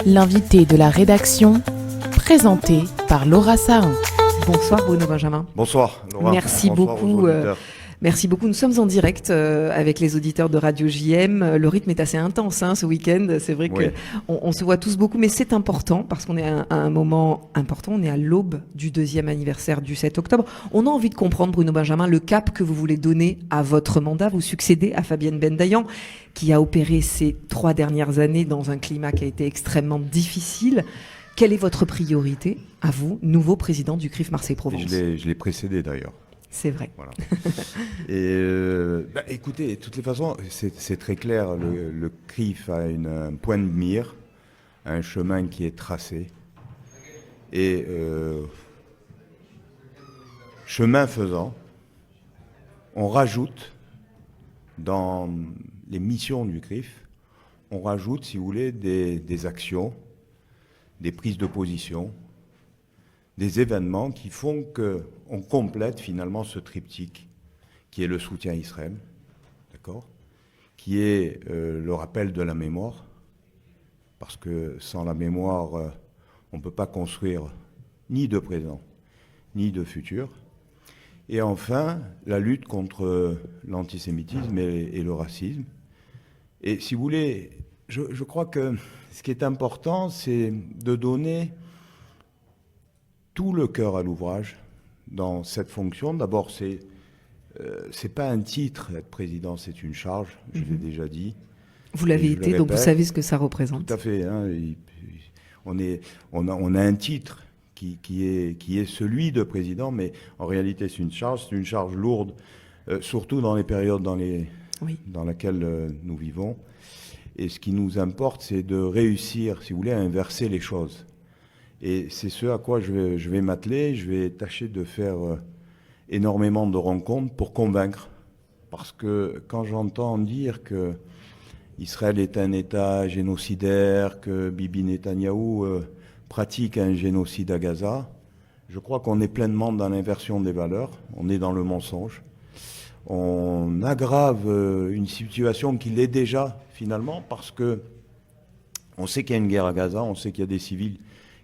L'invité de la rédaction, présenté par Laura Sahin. Bonsoir Bruno Benjamin. Bonsoir Laura. Merci Bonsoir beaucoup. aux auditeurs. Merci beaucoup. Nous sommes en direct avec les auditeurs de Radio JM. Le rythme est assez intense ce week-end. C'est vrai Oui. qu'on se voit tous beaucoup, mais c'est important parce qu'on est à un moment important. On est à l'aube du 2e anniversaire du 7 octobre. On a envie de comprendre, Bruno Benjamin, le cap que vous voulez donner à votre mandat. Vous succédez à Fabienne Bendayan, qui a opéré ces 3 dernières années dans un climat qui a été extrêmement difficile. Quelle est votre priorité, à vous, nouveau président du CRIF Marseille-Provence ? Je l'ai précédé d'ailleurs. C'est vrai. Voilà. Et écoutez, de toutes les façons, c'est très clair. Le CRIF a un point de mire, un chemin qui est tracé. Et chemin faisant, on rajoute dans les missions du CRIF, on rajoute, si vous voulez, des actions, des prises de position, des événements qui font qu'on complète finalement ce triptyque qui est le soutien à Israël, d'accord, qui est le rappel de la mémoire, parce que sans la mémoire, on ne peut pas construire ni de présent, ni de futur. Et enfin, la lutte contre l'antisémitisme et le racisme. Et si vous voulez, je crois que ce qui est important, c'est de donner tout le cœur à l'ouvrage dans cette fonction. D'abord, c'est pas un titre, être président, c'est une charge, je l'ai déjà dit. Vous l'avez été, donc vous savez ce que ça représente. Tout à fait. On a un titre qui est celui de président, mais en réalité, c'est une charge lourde, surtout dans les périodes dans lesquelles nous vivons. Et ce qui nous importe, c'est de réussir, si vous voulez, à inverser les choses. Et c'est ce à quoi je vais m'atteler. Je vais tâcher de faire énormément de rencontres pour convaincre. Parce que quand j'entends dire que Israël est un État génocidaire, que Bibi Netanyahou pratique un génocide à Gaza, je crois qu'on est pleinement dans l'inversion des valeurs. On est dans le mensonge. On aggrave une situation qui l'est déjà, finalement, parce que on sait qu'il y a une guerre à Gaza, on sait qu'il y a des civils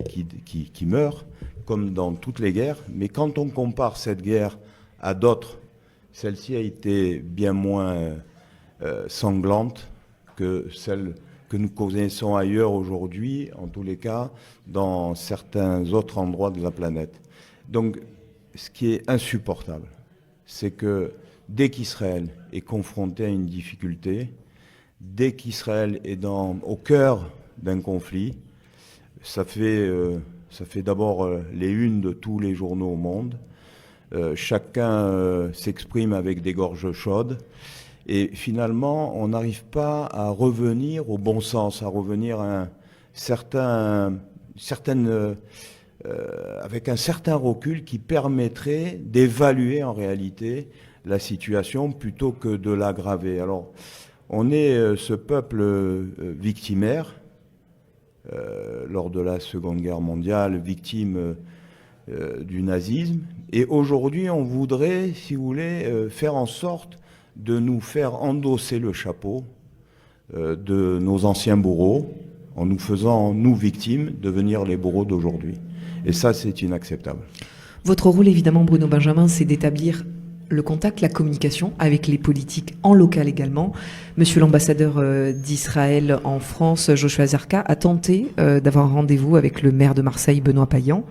qui meurent, comme dans toutes les guerres. Mais quand on compare cette guerre à d'autres, celle-ci a été bien moins sanglante que celle que nous connaissons ailleurs aujourd'hui, en tous les cas, dans certains autres endroits de la planète. Donc, ce qui est insupportable, c'est que dès qu'Israël est confronté à une difficulté, dès qu'Israël est au cœur d'un conflit, ça fait d'abord les unes de tous les journaux au monde. Chacun s'exprime avec des gorges chaudes. Et finalement, on n'arrive pas à revenir au bon sens, à revenir à avec un certain recul qui permettrait d'évaluer en réalité la situation plutôt que de l'aggraver. Alors, on est ce peuple victimaire, lors de la Seconde Guerre mondiale, victime du nazisme. Et aujourd'hui, on voudrait, si vous voulez, faire en sorte de nous faire endosser le chapeau de nos anciens bourreaux, en nous faisant, nous victimes, devenir les bourreaux d'aujourd'hui. Et ça, c'est inacceptable. Votre rôle, évidemment, Bruno Benjamin, c'est d'établir le contact, la communication avec les politiques en local également. Monsieur l'ambassadeur d'Israël en France, Joshua Zarka, a tenté d'avoir un rendez-vous avec le maire de Marseille, Benoît Payan.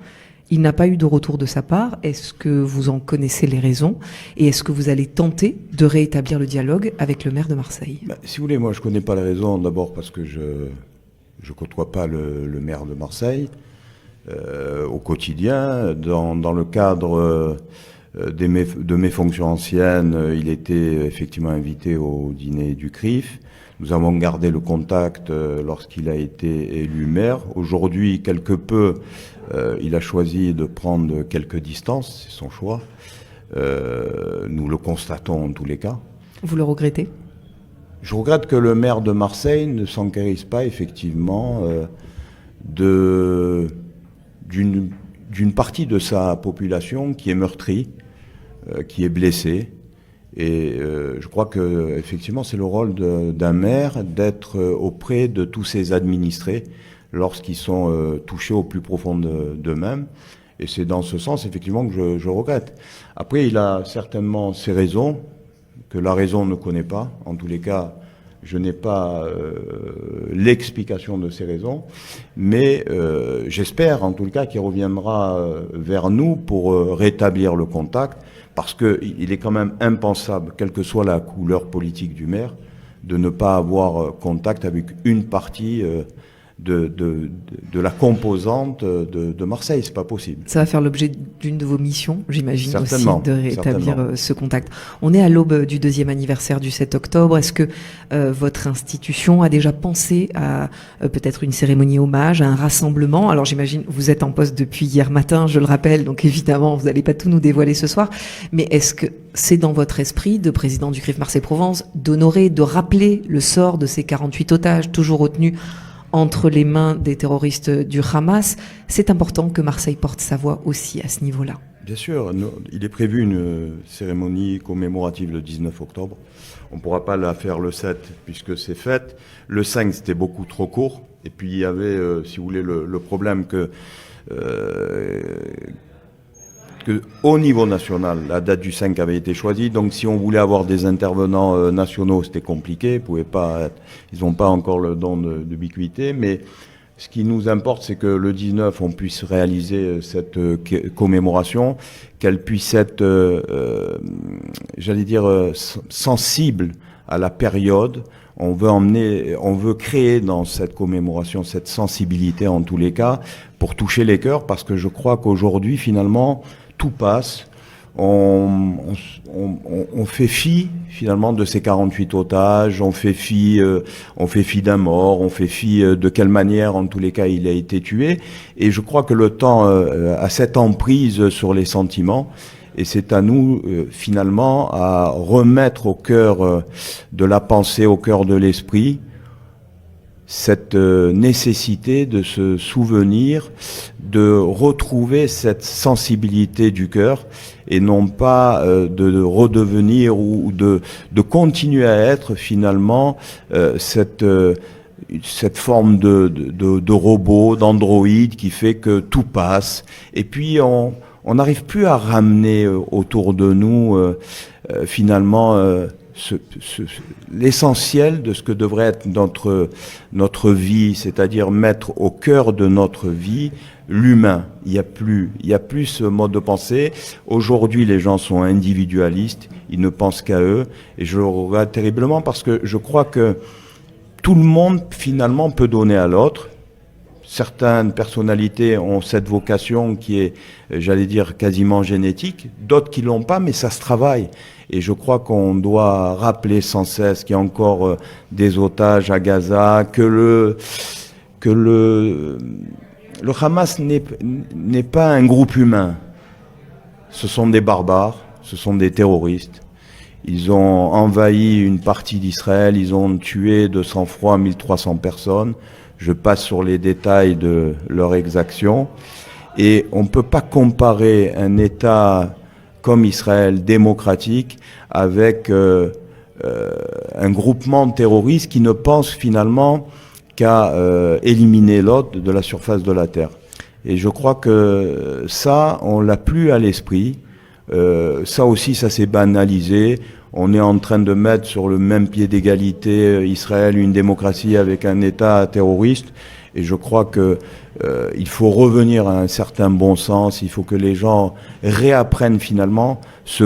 Il n'a pas eu de retour de sa part. Est-ce que vous en connaissez les raisons ? Et est-ce que vous allez tenter de rétablir le dialogue avec le maire de Marseille ? Si vous voulez, moi je ne connais pas les raisons. D'abord parce que je ne côtoie pas le maire de Marseille au quotidien. Dans le cadre de mes fonctions anciennes, il était effectivement invité au dîner du CRIF. Nous avons gardé le contact lorsqu'il a été élu maire. Aujourd'hui, quelque peu, il a choisi de prendre quelques distances, c'est son choix. Nous le constatons en tous les cas. Vous le regrettez ? Je regrette que le maire de Marseille ne s'enquérisse pas effectivement d'une partie de sa population qui est meurtrie, qui est blessée Et je crois que effectivement, c'est le rôle d'un maire d'être auprès de tous ses administrés lorsqu'ils sont touchés au plus profond d'eux-mêmes. Et c'est dans ce sens, effectivement, que je regrette. Après, il a certainement ses raisons, que la raison ne connaît pas. En tous les cas, je n'ai pas l'explication de ces raisons. Mais j'espère, en tout cas, qu'il reviendra vers nous pour rétablir le contact. Parce qu'il est quand même impensable, quelle que soit la couleur politique du maire, de ne pas avoir contact avec une partie de la composante de Marseille. C'est pas possible. Ça va faire l'objet d'une de vos missions, j'imagine aussi, de rétablir ce contact. On est à l'aube du 2e anniversaire du 7 octobre. Est-ce que votre institution a déjà pensé à peut-être une cérémonie hommage, à un rassemblement? Alors j'imagine, vous êtes en poste depuis hier matin, je le rappelle, donc évidemment, vous n'allez pas tout nous dévoiler ce soir. Mais est-ce que c'est dans votre esprit de président du CRIF Marseille-Provence d'honorer, de rappeler le sort de ces 48 otages toujours retenus entre les mains des terroristes du Hamas? C'est important que Marseille porte sa voix aussi à ce niveau-là. Bien sûr, il est prévu une cérémonie commémorative le 19 octobre. On ne pourra pas la faire le 7 puisque c'est fait. Le 5, c'était beaucoup trop court. Et puis il y avait, si vous voulez, le problème que au niveau national, la date du 5 avait été choisie. Donc si on voulait avoir des intervenants nationaux, c'était compliqué. Ils n'ont pas encore le don d'ubiquité. Mais ce qui nous importe, c'est que le 19, on puisse réaliser cette commémoration, qu'elle puisse être, sensible à la période. On veut créer dans cette commémoration cette sensibilité en tous les cas pour toucher les cœurs, parce que je crois qu'aujourd'hui, finalement, tout passe. On fait fi finalement de ces 48 otages, on fait fi d'un mort, on fait fi de quelle manière en tous les cas il a été tué. Et je crois que le temps a cette emprise sur les sentiments. Et c'est à nous, finalement, à remettre au cœur de la pensée, au cœur de l'esprit, cette nécessité de se souvenir, de retrouver cette sensibilité du cœur, et non pas de redevenir ou de continuer à être, finalement, cette forme de robot, d'androïde qui fait que tout passe. Et puis, on n'arrive plus à ramener autour de nous, finalement, l'essentiel de ce que devrait être notre vie, c'est-à-dire mettre au cœur de notre vie l'humain. Il y a plus ce mode de pensée. Aujourd'hui, les gens sont individualistes, ils ne pensent qu'à eux, et je le regrette terriblement parce que je crois que tout le monde, finalement, peut donner à l'autre. Certaines personnalités ont cette vocation qui est, j'allais dire, quasiment génétique. D'autres qui l'ont pas, mais ça se travaille. Et je crois qu'on doit rappeler sans cesse qu'il y a encore des otages à Gaza, que le Hamas n'est pas un groupe humain. Ce sont des barbares, ce sont des terroristes. Ils ont envahi une partie d'Israël, ils ont tué de sang-froid 1300 personnes. Je passe sur les détails de leur exaction. Et on ne peut pas comparer un État comme Israël démocratique avec un groupement terroriste qui ne pense finalement qu'à éliminer l'autre de la surface de la Terre. Et je crois que ça, on l'a plus à l'esprit. Ça aussi, ça s'est banalisé. On est en train de mettre sur le même pied d'égalité Israël, une démocratie avec un État terroriste. Et je crois que il faut revenir à un certain bon sens. Il faut que les gens réapprennent finalement ce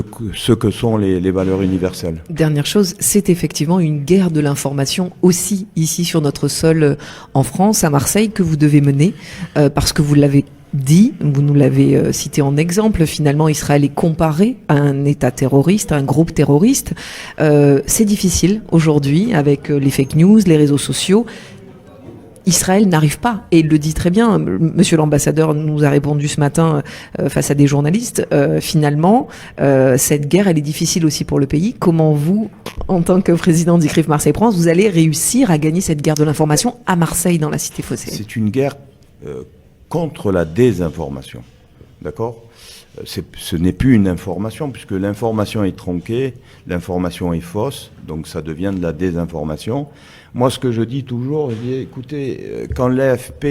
que sont les valeurs universelles. Dernière chose, c'est effectivement une guerre de l'information aussi ici sur notre sol en France, à Marseille, que vous devez mener, parce que vous l'avez dit, vous nous l'avez cité en exemple, finalement Israël est comparé à un État terroriste, à un groupe terroriste. C'est difficile aujourd'hui avec les fake news, les réseaux sociaux. Israël n'arrive pas, et il le dit très bien, monsieur l'ambassadeur nous a répondu ce matin face à des journalistes, finalement, cette guerre, elle est difficile aussi pour le pays. Comment vous, en tant que président du CRIF Marseille-Provence, vous allez réussir à gagner cette guerre de l'information à Marseille, dans la cité phocéenne? C'est une guerre contre la désinformation. d'accord ? Ce n'est plus une information, puisque l'information est tronquée, l'information est fausse, donc ça devient de la désinformation. Moi, ce que je dis toujours, je dis, écoutez, quand l'AFP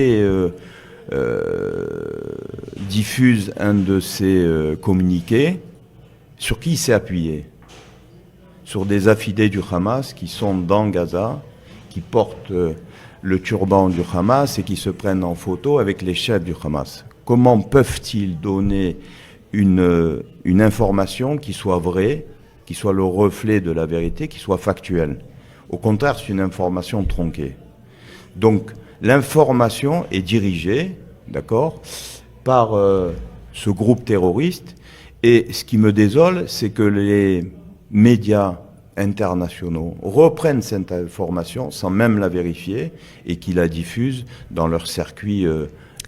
diffuse un de ses communiqués, sur qui il s'est appuyé ? Sur des affidés du Hamas qui sont dans Gaza, qui portent le turban du Hamas et qui se prennent en photo avec les chefs du Hamas. Comment peuvent-ils donner une information qui soit vraie, qui soit le reflet de la vérité, qui soit factuelle? Au contraire, c'est une information tronquée. Donc, l'information est dirigée, d'accord, par ce groupe terroriste. Et ce qui me désole, c'est que les médias internationaux reprennent cette information sans même la vérifier et qui la diffusent dans leur circuit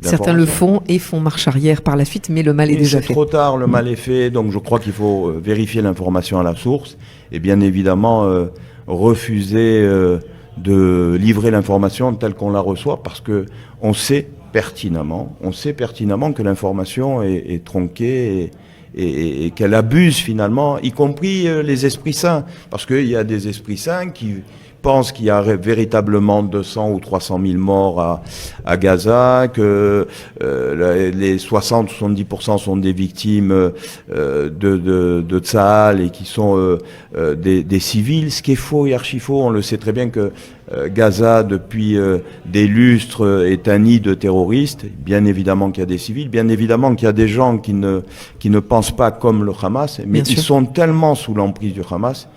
Certains le font et font marche arrière par la suite, mais le mal est déjà fait. C'est trop tard, le mal est fait, donc je crois qu'il faut vérifier l'information à la source et bien évidemment refuser de livrer l'information telle qu'on la reçoit, parce que on sait pertinemment que l'information est tronquée et qu'elle abuse finalement, y compris les esprits saints, parce qu'il y a des esprits saints qui pensent qu'il y a véritablement 200 ou 300 000 morts à Gaza, que les 60-70% sont des victimes de Tsahal et qui sont des civils, ce qui est faux et archi faux. On le sait très bien que Gaza, depuis des lustres, est un nid de terroristes. Bien évidemment qu'il y a des civils, bien évidemment qu'il y a des gens qui ne pensent pas comme le Hamas, mais ils sont tellement sous l'emprise du Hamas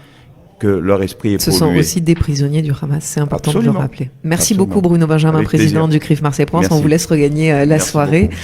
que leur esprit est pollué. Ce sont aussi des prisonniers du Hamas, c'est important de le rappeler. Merci Absolument. beaucoup Bruno Benjamin, Avec président plaisir. du CRIF Marseille-Provence. Merci. On vous laisse regagner la soirée. Beaucoup.